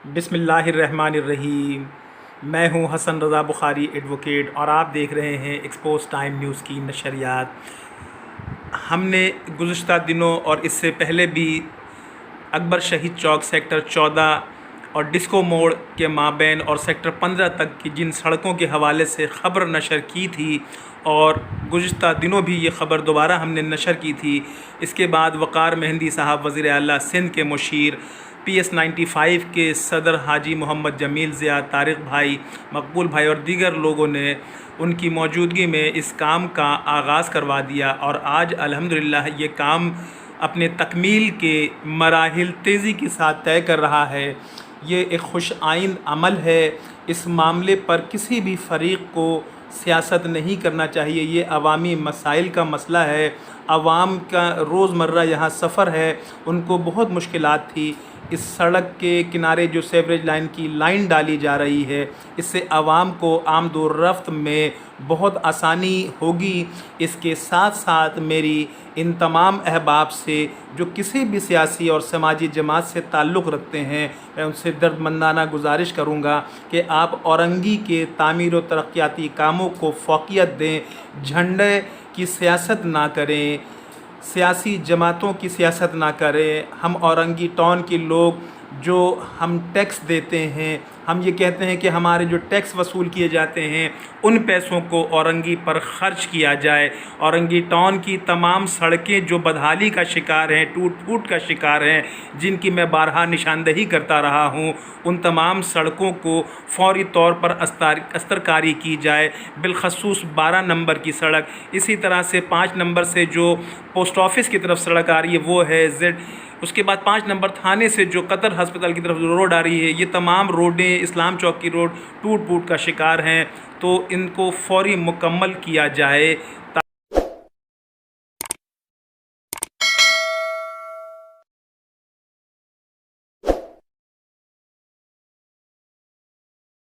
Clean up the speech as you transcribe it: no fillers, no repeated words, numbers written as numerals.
बिस्मिल्लाहिर्रहमानिर्रहीम। मैं हूं हसन रज़ा बुखारी एडवोकेट और आप देख रहे हैं एक्सपोज टाइम न्यूज़ की नशरियात। हमने गुज़िश्ता दिनों और इससे पहले भी अकबर शहीद चौक सेक्टर 14 और डिस्को मोड़ के माबैन और सेक्टर 15 तक की जिन सड़कों के हवाले से ख़बर नशर की थी और गुज़िश्ता दिनों भी ये ख़बर दोबारा हमने नशर की थी। इसके बाद वक़ार मेहंदी साहब वज़ीर आला सिंध के मुशीर, PS 95 के सदर हाजी मोहम्मद जमील ज़िया, तारिक भाई, मकबूल भाई और दीगर लोगों ने उनकी मौजूदगी में इस काम का आगाज़ करवा दिया और आज अल्हम्दुलिल्लाह ये काम अपने तकमील के मराहिल तेज़ी के साथ तय कर रहा है। ये एक खुश आइंद अमल है। इस मामले पर किसी भी फ़रीक़ को सियासत नहीं करना चाहिए। ये अवामी मसाइल का मसला है। आवाम का रोज़मर्रा यहाँ सफ़र है, उनको बहुत मुश्किलात थी। इस सड़क के किनारे जो सीवरेज लाइन की लाइन डाली जा रही है, इससे आवाम को आमदो रफ्त में बहुत आसानी होगी। इसके साथ साथ मेरी इन तमाम अहबाब से जो किसी भी सियासी और समाजी जमात से ताल्लुक़ रखते हैं, मैं उनसे दर्दमंदाना गुजारिश करूँगा कि आप औरंगी के तामीर व तरक्याती कामों को फ़ौक़ियत दें, झंडे की सियासत ना करें, सियासी जमातों की सियासत ना करें। हम औरंगी टाउन के लोग जो हम टैक्स देते हैं, हम ये कहते हैं कि हमारे जो टैक्स वसूल किए जाते हैं उन पैसों को औरंगी पर ख़र्च किया जाए। औरंगी टाउन की तमाम सड़कें जो बदहाली का शिकार हैं, टूट फूट का शिकार हैं, जिनकी मैं बारहा निशानदही करता रहा हूँ, उन तमाम सड़कों को फ़ौरी तौर पर अस्तरकारी की जाए। बिलखसूस 12 नंबर की सड़क, इसी तरह से 5 नंबर से जो पोस्ट ऑफिस की तरफ सड़क आ रही है वो है जेड, उसके बाद 5 नंबर थाने से जो कतर हस्पताल की तरफ रोड आ रही है, ये तमाम रोडें इस्लाम चौक की रोड टूट फूट का शिकार हैं। तो इनको फ़ौरी मुकम्मल किया जाए।